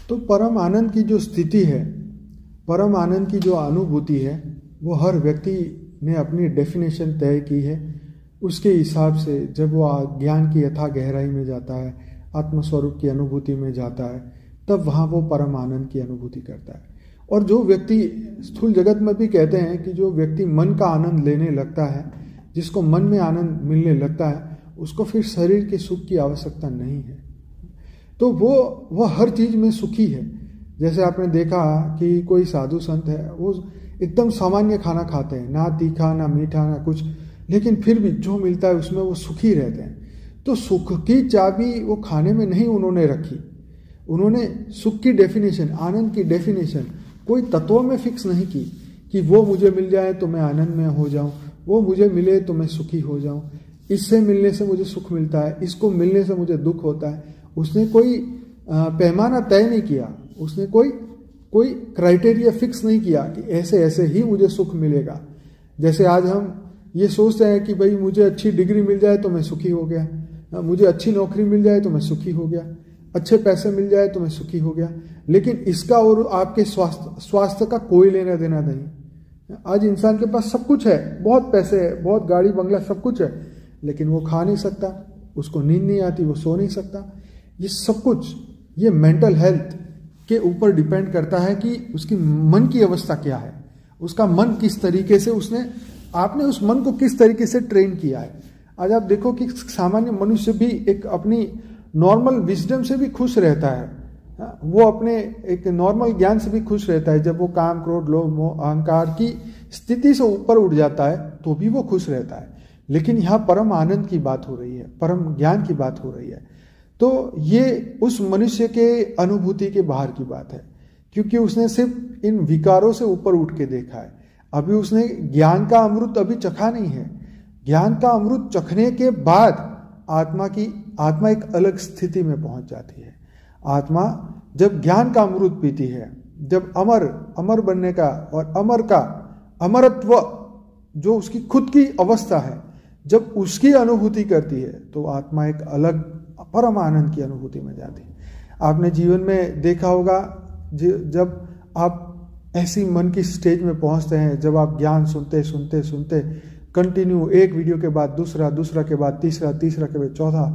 तो परम आनंद की जो स्थिति है, परम आनंद की जो अनुभूति है, वो हर व्यक्ति ने अपनी डेफिनेशन तय की है। उसके हिसाब से जब वो ज्ञान की यथा गहराई में जाता है, आत्मस्वरूप की अनुभूति में जाता है, तब वहाँ वो परम आनंद की अनुभूति करता है। और जो व्यक्ति, स्थूल जगत में भी कहते हैं कि जो व्यक्ति मन का आनंद लेने लगता है, जिसको मन में आनंद मिलने लगता है, उसको फिर शरीर के सुख की आवश्यकता नहीं है। तो वो हर चीज में सुखी है। जैसे आपने देखा कि कोई साधु संत है, वो एकदम सामान्य खाना खाते हैं, ना तीखा ना मीठा ना कुछ, लेकिन फिर भी जो मिलता है उसमें वो सुखी रहते हैं। तो सुख की चाबी वो खाने में नहीं उन्होंने रखी, उन्होंने सुख की डेफिनेशन, आनंद की डेफिनेशन कोई तत्वों में फिक्स नहीं की कि वो मुझे मिल जाए तो मैं आनंद में हो जाऊं, वो मुझे मिले तो मैं सुखी हो जाऊं, इससे मिलने से मुझे सुख मिलता है, इसको मिलने से मुझे दुख होता है। उसने कोई पैमाना तय नहीं किया, उसने कोई क्राइटेरिया फिक्स नहीं किया कि ऐसे ऐसे ही मुझे सुख मिलेगा। जैसे आज हम ये सोचते हैं कि भाई मुझे अच्छी डिग्री मिल जाए तो मैं सुखी हो गया, मुझे अच्छी नौकरी मिल जाए तो मैं सुखी हो गया, अच्छे पैसे मिल जाए तो मैं सुखी हो गया, लेकिन इसका और आपके स्वास्थ्य का कोई लेना देना नहीं। आज इंसान के पास सब कुछ है, बहुत पैसे है, बहुत गाड़ी बंगला सब कुछ है, लेकिन वो खा नहीं सकता, उसको नींद नहीं आती, वो सो नहीं सकता। ये सब कुछ, ये मेंटल हेल्थ के ऊपर डिपेंड करता है कि उसकी मन की अवस्था क्या है, उसका मन किस तरीके से आपने उस मन को किस तरीके से ट्रेन किया है। आज आप देखो कि सामान्य मनुष्य भी एक अपनी नॉर्मल विजडम से भी खुश रहता है, वो अपने एक नॉर्मल ज्ञान से भी खुश रहता है। जब वो काम, क्रोध, लोभ, मोह, अहंकार की स्थिति से ऊपर उठ जाता है तो भी वो खुश रहता है। लेकिन यहाँ परम आनंद की बात हो रही है, परम ज्ञान की बात हो रही है। तो ये उस मनुष्य के अनुभूति के बाहर की बात है, क्योंकि उसने सिर्फ इन विकारों से ऊपर उठ के देखा है। अभी उसने ज्ञान का अमृत अभी चखा नहीं है। ज्ञान का अमृत चखने के बाद आत्मा एक अलग स्थिति में पहुंच जाती है। आत्मा जब ज्ञान का अमृत पीती है, जब अमर बनने का और अमरत्व जो उसकी खुद की अवस्था है, जब उसकी अनुभूति करती है, तो आत्मा एक अलग परम आनंद की अनुभूति में जाती है। आपने जीवन में देखा होगा, जब आप ऐसी मन की स्टेज में पहुंचते हैं, जब आप ज्ञान सुनते कंटिन्यू, एक वीडियो के बाद दूसरा के बाद तीसरा के बाद चौथा,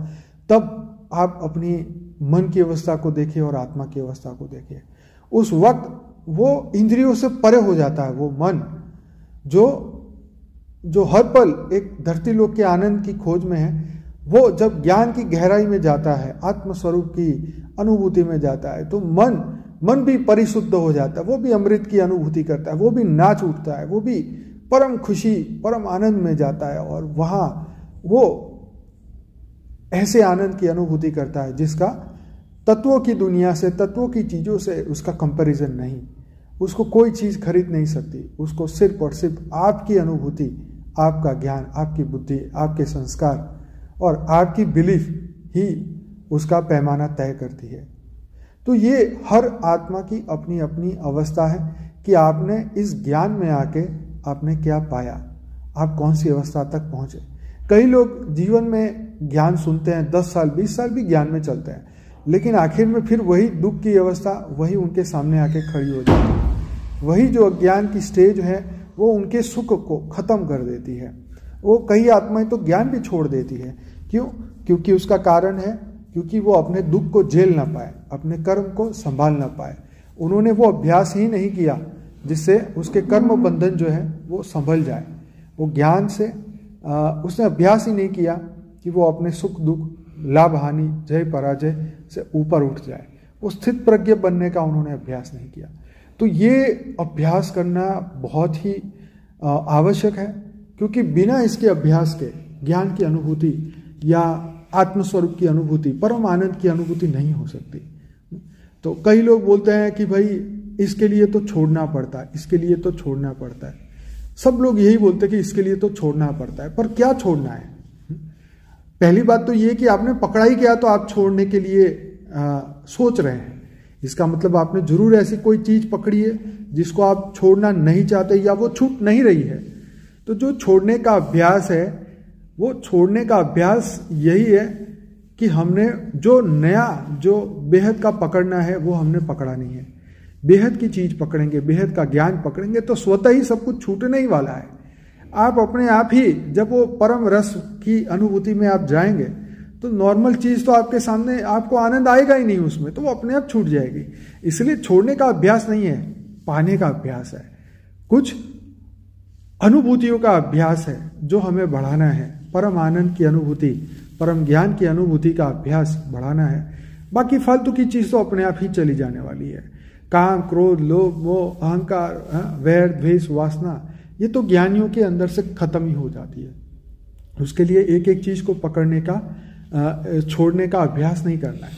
तब आप अपनी मन की अवस्था को देखिए और आत्मा की अवस्था को देखिए। उस वक्त वो इंद्रियों से परे हो जाता है। वो मन जो हर पल एक धरती लोक के आनंद की खोज में है, वो जब ज्ञान की गहराई में जाता है, आत्मस्वरूप की अनुभूति में जाता है, तो मन भी परिशुद्ध हो जाता है, वो भी अमृत की अनुभूति करता है, वो भी नाच उठता है, वो भी परम खुशी, परम आनंद में जाता है। और वहां वो ऐसे आनंद की अनुभूति करता है जिसका तत्वों की दुनिया से, तत्वों की चीजों से उसका कंपैरिजन नहीं। उसको कोई चीज खरीद नहीं सकती। उसको सिर्फ और सिर्फ आपकी अनुभूति, आपका ज्ञान, आपकी बुद्धि, आपके संस्कार और आपकी बिलीफ ही उसका पैमाना तय करती है। तो ये हर आत्मा की अपनी अपनी अवस्था है कि आपने इस ज्ञान में आके आपने क्या पाया, आप कौन सी अवस्था तक पहुंचे। कई लोग जीवन में ज्ञान सुनते हैं, 10 साल 20 साल भी ज्ञान में चलते हैं, लेकिन आखिर में फिर वही दुख की अवस्था वही उनके सामने आके खड़ी हो जाती है। वही जो अज्ञान की स्टेज है वो उनके सुख को खत्म कर देती है। वो कई आत्माएं तो ज्ञान भी छोड़ देती है। क्यों? क्योंकि उसका कारण है, क्योंकि वो अपने दुख को झेल ना पाए, अपने कर्म को संभाल ना पाए। उन्होंने वो अभ्यास ही नहीं किया जिससे उसके कर्म बंधन जो है वो संभल जाए। वो ज्ञान से उसने अभ्यास ही नहीं किया कि वो अपने सुख दुख, लाभ हानि, जय पराजय से ऊपर उठ जाए। वो स्थित प्रज्ञ बनने का उन्होंने अभ्यास नहीं किया। तो ये अभ्यास करना बहुत ही आवश्यक है, क्योंकि बिना इसके अभ्यास के ज्ञान की अनुभूति या आत्मस्वरूप की अनुभूति, परम आनंद की अनुभूति नहीं हो सकती। तो कई लोग बोलते हैं कि भाई इसके लिए तो छोड़ना पड़ता है, इसके लिए तो छोड़ना पड़ता है। सब लोग यही बोलते हैं कि इसके लिए तो छोड़ना पड़ता है, पर क्या छोड़ना है? पहली बात तो ये कि आपने पकड़ा ही क्या तो आप छोड़ने के लिए सोच रहे हैं। इसका मतलब आपने जरूर ऐसी कोई चीज पकड़ी है जिसको आप छोड़ना नहीं चाहते या वो छूट नहीं रही है। तो जो छोड़ने का अभ्यास है, वो छोड़ने का अभ्यास यही है कि हमने जो नया, जो बेहद का पकड़ना है वो हमने पकड़ा नहीं है। बेहद की चीज पकड़ेंगे, बेहद का ज्ञान पकड़ेंगे तो स्वतः ही सब कुछ छूटने ही वाला है। आप अपने आप ही जब वो परम रस की अनुभूति में आप जाएंगे तो नॉर्मल चीज तो आपके सामने, आपको आनंद आएगा ही नहीं उसमें, तो वो अपने आप छूट जाएगी। इसलिए छोड़ने का अभ्यास नहीं है, पाने का अभ्यास है। कुछ अनुभूतियों का अभ्यास है जो हमें बढ़ाना है। परम आनंद की अनुभूति, परम ज्ञान की अनुभूति का अभ्यास बढ़ाना है। बाकी फालतू की चीज तो अपने आप ही चली जाने वाली है। काम, क्रोध, लोभ, मोह, अहंकार, वैर, द्वेष, वासना, ये तो ज्ञानियों के अंदर से खत्म ही हो जाती है। उसके लिए एक एक चीज को पकड़ने का, छोड़ने का अभ्यास नहीं करना है।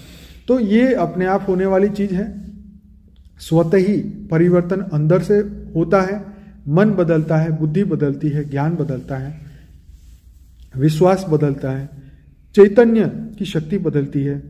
तो ये अपने आप होने वाली चीज है। स्वतः ही परिवर्तन अंदर से होता है। मन बदलता है, बुद्धि बदलती है, ज्ञान बदलता है, विश्वास बदलता है, चैतन्य की शक्ति बदलती है,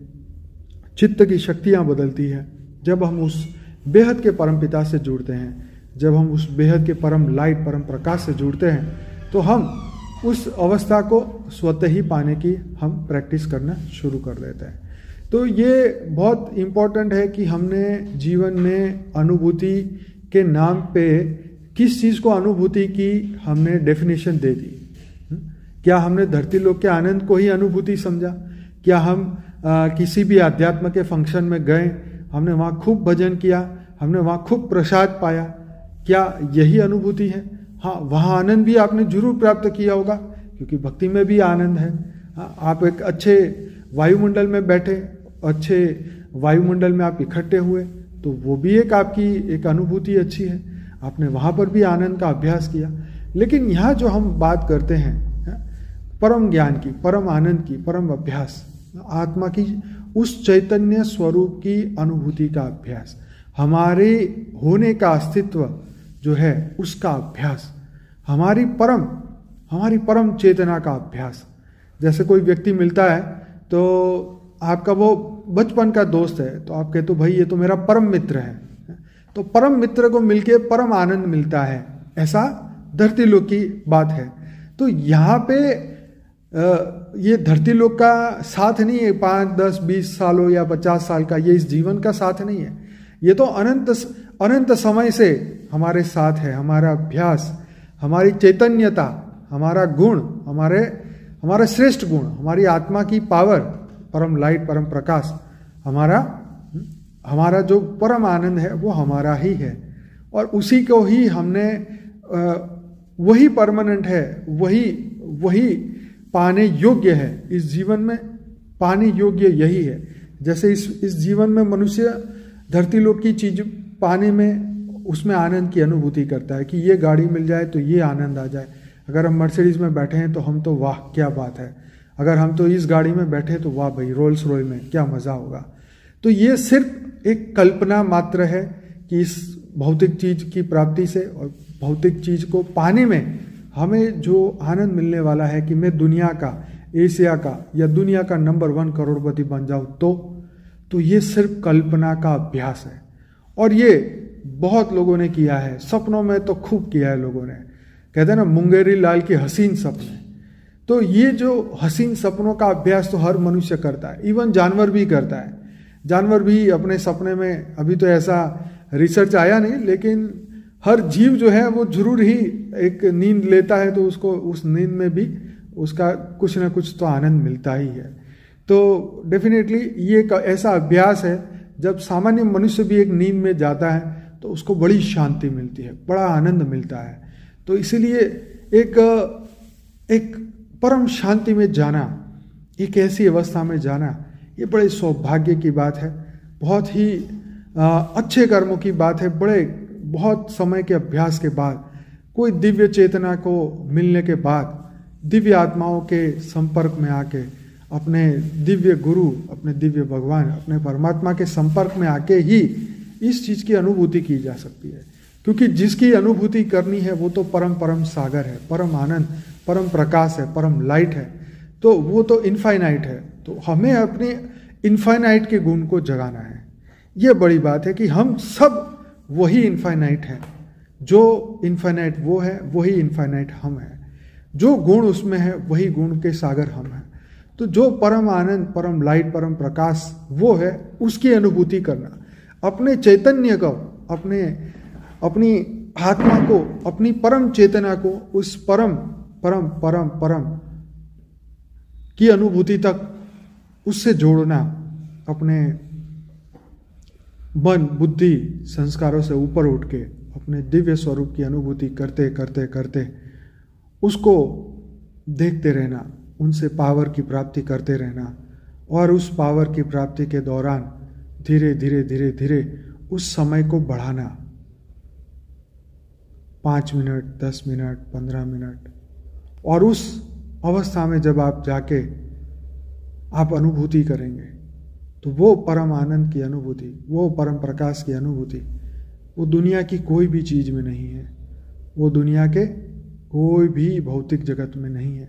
चित्त की शक्तियां बदलती है। जब हम उस बेहद के परम पिता से जुड़ते हैं, जब हम उस बेहद के परम लाइट, परम प्रकाश से जुड़ते हैं, तो हम उस अवस्था को स्वतः ही पाने की हम प्रैक्टिस करना शुरू कर देते हैं। तो ये बहुत इम्पोर्टेंट है कि हमने जीवन में अनुभूति के नाम पे किस चीज़ को अनुभूति की हमने डेफिनेशन दे दी। क्या हमने धरती लोक के आनंद को ही अनुभूति समझा? क्या हम किसी भी अध्यात्म के फंक्शन में गए, हमने वहाँ खूब भजन किया, हमने वहाँ खूब प्रसाद पाया, क्या यही अनुभूति है? हाँ, वहाँ आनंद भी आपने जरूर प्राप्त किया होगा, क्योंकि भक्ति में भी आनंद है। हाँ, आप एक अच्छे वायुमंडल में बैठे, अच्छे वायुमंडल में आप इकट्ठे हुए, तो वो भी एक आपकी एक अनुभूति अच्छी है। आपने वहाँ पर भी आनंद का अभ्यास किया। लेकिन यहाँ जो हम बात करते हैं परम ज्ञान की, परम आनंद की, परम अभ्यास, आत्मा की उस चैतन्य स्वरूप की अनुभूति का अभ्यास, हमारे होने का अस्तित्व जो है उसका अभ्यास, हमारी परम चेतना का अभ्यास। जैसे कोई व्यक्ति मिलता है तो आपका वो बचपन का दोस्त है, तो आप कहते हो भाई ये तो मेरा परम मित्र है। तो परम मित्र को मिलके परम आनंद मिलता है, ऐसा धरती लोक की बात है। तो यहाँ पे ये धरती लोक का साथ नहीं है 5, 10, 20 सालों या 50 साल का, ये इस जीवन का साथ नहीं है। ये तो अनंत समय से हमारे साथ है। हमारा अभ्यास, हमारी चैतन्यता, हमारा गुण, हमारा श्रेष्ठ गुण, हमारी आत्मा की पावर, परम लाइट, परम प्रकाश, हमारा जो परम आनंद है वो हमारा ही है। और उसी को ही हमने, वही परमानेंट है, वही पाने योग्य है। इस जीवन में पाने योग्य यही है। जैसे इस जीवन में मनुष्य धरती लोक की चीज पाने में, उसमें आनंद की अनुभूति करता है कि ये गाड़ी मिल जाए तो ये आनंद आ जाए। अगर हम मर्सिडीज में बैठे हैं तो हम तो वाह क्या बात है, अगर हम तो इस गाड़ी में बैठे तो वाह भाई रोल्स रॉय में क्या मजा होगा। तो ये सिर्फ एक कल्पना मात्र है कि इस भौतिक चीज की प्राप्ति से और भौतिक चीज को पाने में हमें जो आनंद मिलने वाला है कि मैं दुनिया का, एशिया का या दुनिया का नंबर 1 करोड़पति बन जाऊं, तो ये सिर्फ कल्पना का अभ्यास है। और ये बहुत लोगों ने किया है, सपनों में तो खूब किया है लोगों ने। कहते हैं ना मुंगेरी लाल के हसीन सपने। तो ये जो हसीन सपनों का अभ्यास तो हर मनुष्य करता है, इवन जानवर भी करता है। जानवर भी अपने सपने में, अभी तो ऐसा रिसर्च आया नहीं, लेकिन हर जीव जो है वो जरूर ही एक नींद लेता है, तो उसको उस नींद में भी उसका कुछ ना कुछ तो आनंद मिलता ही है। तो डेफिनेटली ये एक ऐसा अभ्यास है, जब सामान्य मनुष्य भी एक नींद में जाता है तो उसको बड़ी शांति मिलती है, बड़ा आनंद मिलता है। तो इसीलिए एक परम शांति में जाना, एक ऐसी अवस्था में जाना, ये बड़े सौभाग्य की बात है, बहुत ही अच्छे कर्मों की बात है। बहुत समय के अभ्यास के बाद, कोई दिव्य चेतना को मिलने के बाद, दिव्य आत्माओं के संपर्क में आके, अपने दिव्य गुरु, अपने दिव्य भगवान, अपने परमात्मा के संपर्क में आके ही इस चीज की अनुभूति की जा सकती है। क्योंकि जिसकी अनुभूति करनी है वो तो परम सागर है, परम आनंद, परम प्रकाश है, परम लाइट है, तो वो तो इनफाइनाइट है। तो हमें अपने इनफाइनाइट के गुण को जगाना है। ये बड़ी बात है कि हम सब वही इनफाइनाइट है, जो इनफाइनाइट वो है, वही इनफाइनाइट हम है, जो गुण उसमें है वही गुण के सागर हम हैं। तो जो परम आनंद, परम लाइट, परम प्रकाश वो है, उसकी अनुभूति करना, अपने चैतन्य को, अपनी आत्मा को, अपनी परम चेतना को उस परम परम परम परम की अनुभूति तक उससे जोड़ना, अपने मन, बुद्धि, संस्कारों से ऊपर उठ के अपने दिव्य स्वरूप की अनुभूति करते करते करते उसको देखते रहना, उनसे पावर की प्राप्ति करते रहना, और उस पावर की प्राप्ति के दौरान धीरे धीरे धीरे धीरे उस समय को बढ़ाना, 5 मिनट, 10 मिनट, 15 मिनट, और उस अवस्था में जब आप जाके आप अनुभूति करेंगे तो वो परम आनंद की अनुभूति, वो परम प्रकाश की अनुभूति, वो दुनिया की कोई भी चीज में नहीं है, वो दुनिया के कोई भी भौतिक जगत में नहीं है,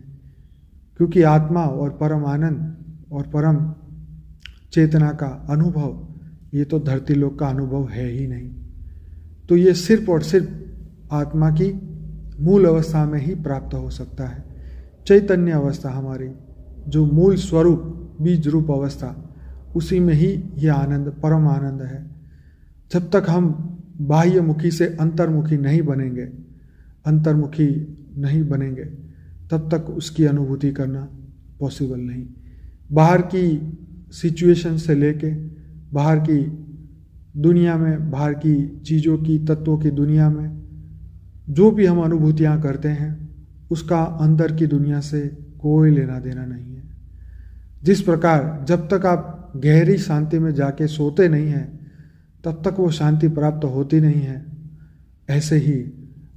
क्योंकि आत्मा और परम आनंद और परम चेतना का अनुभव ये तो धरती लोक का अनुभव है ही नहीं। तो ये सिर्फ और सिर्फ आत्मा की मूल अवस्था में ही प्राप्त हो सकता है। चैतन्य अवस्था, हमारी जो मूल स्वरूप, बीज रूप अवस्था, उसी में ही ये आनंद, परम आनंद है। जब तक हम बाह्यमुखी से अंतर्मुखी नहीं बनेंगे तब तक उसकी अनुभूति करना पॉसिबल नहीं। बाहर की सिचुएशन से लेके, बाहर की दुनिया में, बाहर की चीज़ों की, तत्वों की दुनिया में जो भी हम अनुभूतियाँ करते हैं उसका अंदर की दुनिया से कोई लेना देना नहीं है। जिस प्रकार जब तक आप गहरी शांति में जाके सोते नहीं हैं तब तक वो शांति प्राप्त होती नहीं है, ऐसे ही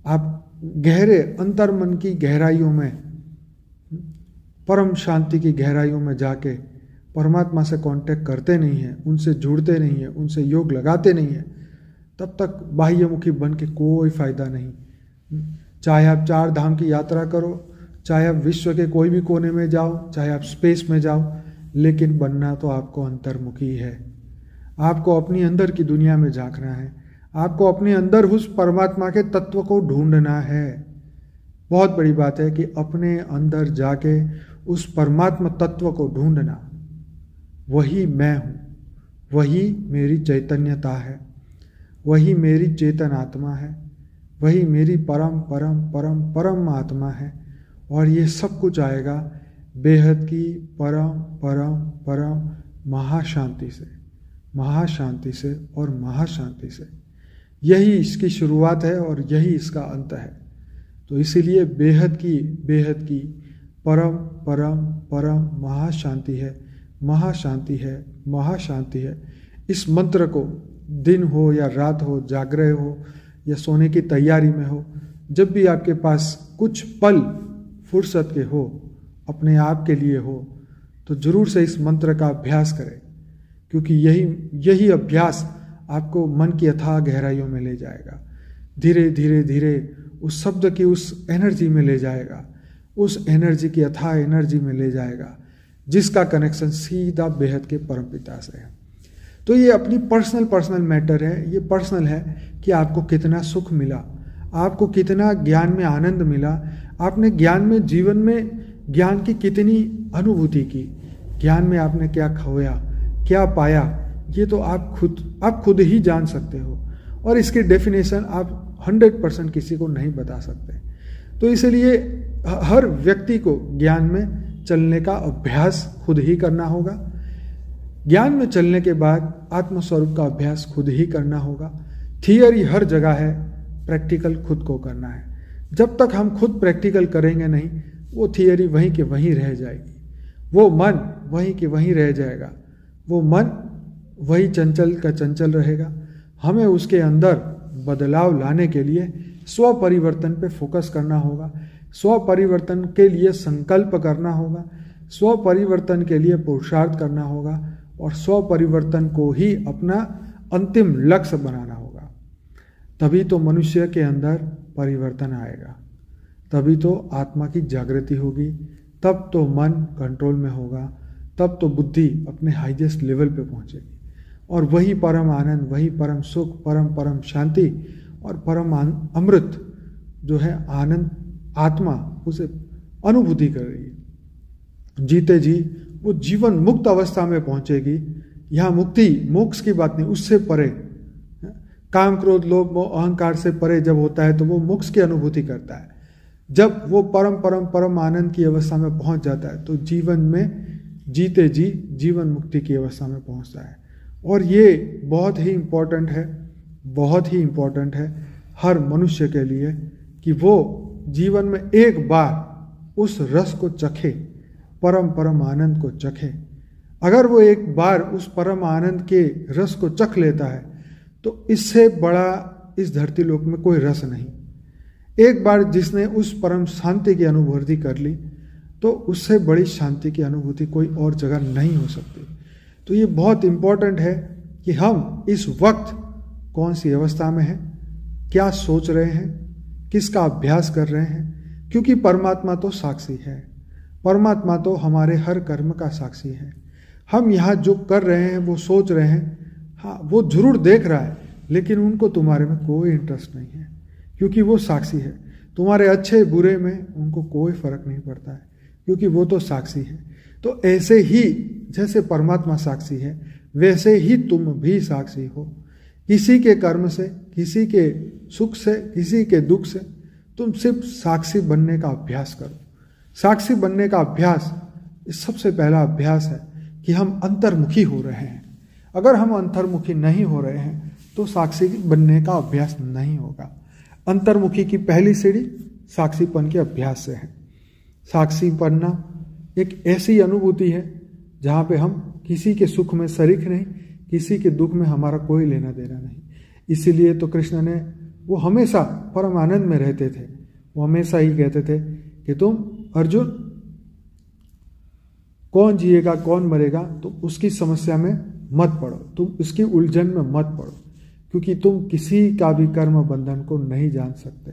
आप गहरे अंतर्मन की गहराइयों में, परम शांति की गहराइयों में जाके परमात्मा से कांटेक्ट करते नहीं हैं, उनसे जुड़ते नहीं हैं, उनसे योग लगाते नहीं हैं, तब तक बाह्यमुखी बन के कोई फायदा नहीं। चाहे आप 4 धाम की यात्रा करो, चाहे आप विश्व के कोई भी कोने में जाओ, चाहे आप स्पेस में जाओ, लेकिन बनना तो आपको अंतर्मुखी है। आपको अपनी अंदर की दुनिया में झांकना है, आपको अपने अंदर उस परमात्मा के तत्व को ढूंढना है। बहुत बड़ी बात है कि अपने अंदर जाके उस परमात्मा तत्व को ढूंढना, वही मैं हूँ, वही मेरी चैतन्यता है, वही मेरी चेतन आत्मा है, वही मेरी परम परम परम परम आत्मा है। और ये सब कुछ आएगा बेहद की परम परम परम महाशांति से, महाशांति से और महाशांति से। यही इसकी शुरुआत है और यही इसका अंत है। तो इसीलिए बेहद की परम परम परम महाशांति है, महाशांति है, महाशांति है। इस मंत्र को दिन हो या रात हो, जागृह हो या सोने की तैयारी में हो, जब भी आपके पास कुछ पल फुर्सत के हो, अपने आप के लिए हो, तो जरूर से इस मंत्र का अभ्यास करें, क्योंकि यही अभ्यास आपको मन की अथाह गहराइयों में ले जाएगा। धीरे धीरे धीरे उस शब्द की उस एनर्जी में ले जाएगा, उस एनर्जी की अथाह एनर्जी में ले जाएगा, जिसका कनेक्शन सीधा बेहद के परमपिता से है। तो ये अपनी पर्सनल मैटर है, ये पर्सनल है कि आपको कितना सुख मिला, आपको कितना ज्ञान में आनंद मिला, आपने ज्ञान में, जीवन में ज्ञान की कितनी अनुभूति की, ज्ञान में आपने क्या खोया, क्या पाया, ये तो आप खुद ही जान सकते हो। और इसकी डेफिनेशन आप 100% किसी को नहीं बता सकते। तो इसलिए हर व्यक्ति को ज्ञान में चलने का अभ्यास खुद ही करना होगा। ज्ञान में चलने के बाद आत्मस्वरूप का अभ्यास खुद ही करना होगा। थियरी हर जगह है, प्रैक्टिकल खुद को करना है। जब तक हम खुद प्रैक्टिकल करेंगे नहीं, वो थियरी वहीं के वहीं रह जाएगी, वो मन वहीं के वहीं रह जाएगा, वो मन वही चंचल का चंचल रहेगा। हमें उसके अंदर बदलाव लाने के लिए स्व परिवर्तन पे फोकस करना होगा, स्व परिवर्तन के लिए संकल्प करना होगा, स्व परिवर्तन के लिए पुरुषार्थ करना होगा और स्व परिवर्तन को ही अपना अंतिम लक्ष्य बनाना होगा। तभी तो मनुष्य के अंदर परिवर्तन आएगा, तभी तो आत्मा की जागृति होगी, तब तो मन कंट्रोल में होगा, तब तो बुद्धि अपने हाईएस्ट लेवल पे पहुंचेगी और वही परम आनंद, वही परम सुख, परम शांति और परम अमृत जो है आनंद, आत्मा उसे अनुभूति कर रही है। जीते जी वो जीवन मुक्त अवस्था में पहुंचेगी। यहाँ मुक्ति मोक्ष की बात नहीं, उससे परे, काम क्रोध लोभ मोह अहंकार से परे जब होता है तो वो मोक्ष की अनुभूति करता है। जब वो परम परम परम आनंद की अवस्था में पहुंच जाता है तो जीवन में जीते जी जीवन मुक्ति की अवस्था में पहुंचता है। और ये बहुत ही इम्पोर्टेंट है, बहुत ही इम्पोर्टेंट है हर मनुष्य के लिए कि वो जीवन में एक बार उस रस को चखे, परम परम आनंद को चखे। अगर वो एक बार उस परम आनंद के रस को चख लेता है तो इससे बड़ा इस धरती लोक में कोई रस नहीं। एक बार जिसने उस परम शांति की अनुभूति कर ली तो उससे बड़ी शांति की अनुभूति कोई और जगह नहीं हो सकती। तो ये बहुत इम्पोर्टेंट है कि हम इस वक्त कौन सी अवस्था में हैं, क्या सोच रहे हैं, किसका अभ्यास कर रहे हैं, क्योंकि परमात्मा तो साक्षी है, परमात्मा तो हमारे हर कर्म का साक्षी है। हम यहाँ जो कर रहे हैं, वो सोच रहे हैं, हाँ वो जरूर देख रहा है, लेकिन उनको तुम्हारे में कोई इंटरेस्ट नहीं है, क्योंकि वो साक्षी है। तुम्हारे अच्छे बुरे में उनको कोई फर्क नहीं पड़ता है, क्योंकि वो तो साक्षी है। तो ऐसे ही जैसे परमात्मा साक्षी है, वैसे ही तुम भी साक्षी हो। किसी के कर्म से, किसी के सुख से, किसी के दुख से तुम सिर्फ साक्षी बनने का अभ्यास करो। साक्षी बनने का अभ्यास सबसे पहला अभ्यास है कि हम अंतर्मुखी हो रहे हैं। अगर हम अंतर्मुखी नहीं हो रहे हैं तो साक्षी बनने का अभ्यास नहीं होगा। अंतर्मुखी की पहली सीढ़ी साक्षीपन के अभ्यास से है। साक्षी बनना एक ऐसी अनुभूति है जहाँ पे हम किसी के सुख में शरीक नहीं, किसी के दुख में हमारा कोई लेना देना नहीं। इसीलिए तो कृष्ण ने, वो हमेशा परम आनंद में रहते थे, वो हमेशा ही कहते थे कि तुम अर्जुन, कौन जिएगा कौन मरेगा तुम उसकी समस्या में मत पड़ो, तुम उसकी उलझन में मत पड़ो, क्योंकि तुम किसी का भी कर्म बंधन को नहीं जान सकते।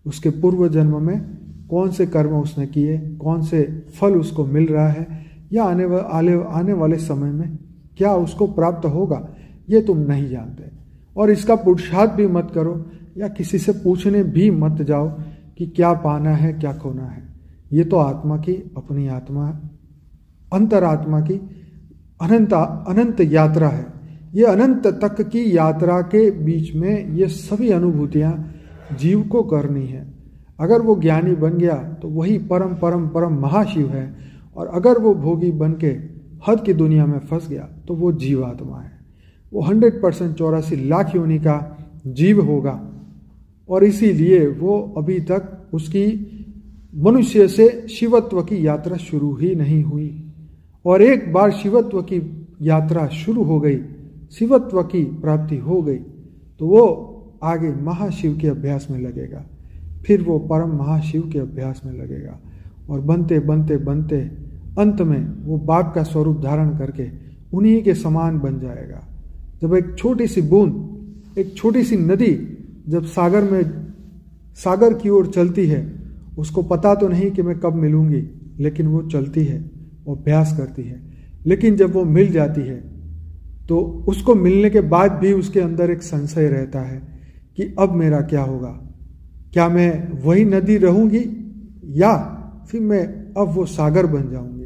उसके पूर्व जन्म में कौन से कर्म उसने किए, कौन से फल उसको मिल रहा है, या आने वाले समय में क्या उसको प्राप्त होगा, ये तुम नहीं जानते। और इसका पुरुषार्थ भी मत करो, या किसी से पूछने भी मत जाओ कि क्या पाना है क्या खोना है। ये तो आत्मा की, अपनी आत्मा, अंतरात्मा की अनंत यात्रा है। ये अनंत तक की यात्रा के बीच में ये सभी अनुभूतियां जीव को करनी है। अगर वो ज्ञानी बन गया तो वही परम परम परम महाशिव है, और अगर वो भोगी बन के हद की दुनिया में फंस गया तो वो जीवात्मा है। वो 100% 84 लाख योनि का जीव होगा, और इसीलिए वो अभी तक उसकी मनुष्य से शिवत्व की यात्रा शुरू ही नहीं हुई। और एक बार शिवत्व की यात्रा शुरू हो गई, शिवत्व की प्राप्ति हो गई, तो वो आगे महाशिव के अभ्यास में लगेगा, फिर वो परम महाशिव के अभ्यास में लगेगा, और बनते बनते बनते अंत में वो बाप का स्वरूप धारण करके उन्हीं के समान बन जाएगा। जब एक छोटी सी बूंद, एक छोटी सी नदी जब सागर की ओर चलती है, उसको पता तो नहीं कि मैं कब मिलूंगी, लेकिन वो चलती है, वो अभ्यास करती है। लेकिन जब वो मिल जाती है तो उसको मिलने के बाद भी उसके अंदर एक संशय रहता है कि अब मेरा क्या होगा, क्या मैं वही नदी रहूंगी या फिर मैं अब वो सागर बन जाऊंगी।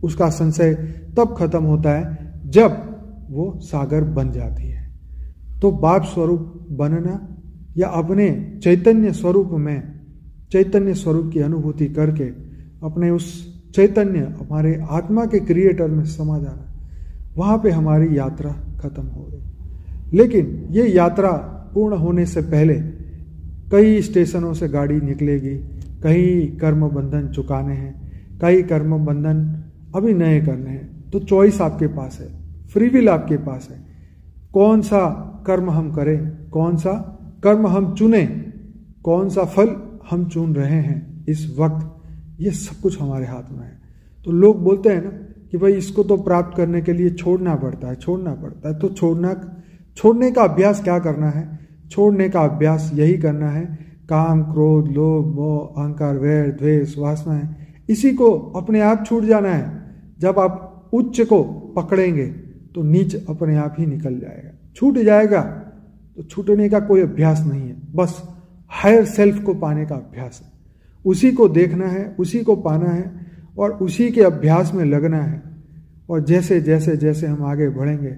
उसका संशय तब खत्म होता है जब वो सागर बन जाती है। तो बाप स्वरूप बनना या अपने चैतन्य स्वरूप में, चैतन्य स्वरूप की अनुभूति करके अपने उस चैतन्य, हमारे आत्मा के क्रिएटर में समा जाना, वहां पे हमारी यात्रा खत्म हो गई। लेकिन ये यात्रा पूर्ण होने से पहले कई स्टेशनों से गाड़ी निकलेगी, कई कर्म बंधन चुकाने हैं, कई कर्म बंधन अभी नए करने हैं। तो चॉइस आपके पास है, फ्री विल आपके पास है, कौन सा कर्म हम करें, कौन सा कर्म हम चुने, कौन सा फल हम चुन रहे हैं इस वक्त, ये सब कुछ हमारे हाथ में है। तो लोग बोलते हैं ना कि भाई इसको तो प्राप्त करने के लिए छोड़ना पड़ता है, छोड़ना पड़ता है। तो छोड़ने का अभ्यास क्या करना है? छोड़ने का अभ्यास यही करना है, काम क्रोध लोभ मोह अहंकार वैर द्वेष वासनाएं, इसी को अपने आप छूट जाना है। जब आप उच्च को पकड़ेंगे तो नीच अपने आप ही निकल जाएगा, छूट जाएगा। तो छूटने का कोई अभ्यास नहीं है, बस हायर सेल्फ को पाने का अभ्यास है। उसी को देखना है, उसी को पाना है, और उसी के अभ्यास में लगना है। और जैसे जैसे जैसे हम आगे बढ़ेंगे,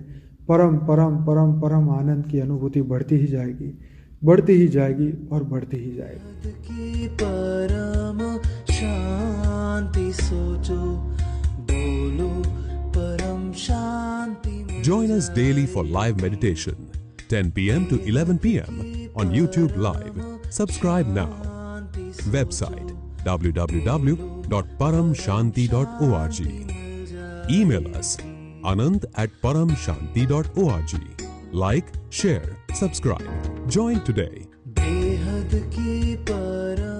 परम परम परम परम आनंद की अनुभूति बढ़ती ही जाएगी, बढ़ती ही जाएगी और बढ़ती ही जाएगी। परम शांति सोचो, बोलो परम शांति। Join us daily for live meditation, 10 p.m. to 11 p.m. on YouTube Live. Subscribe now. Website www.paramshanti.org. Email us anand@paramshanti.org. Like, share, subscribe. Join today. बेहद की परम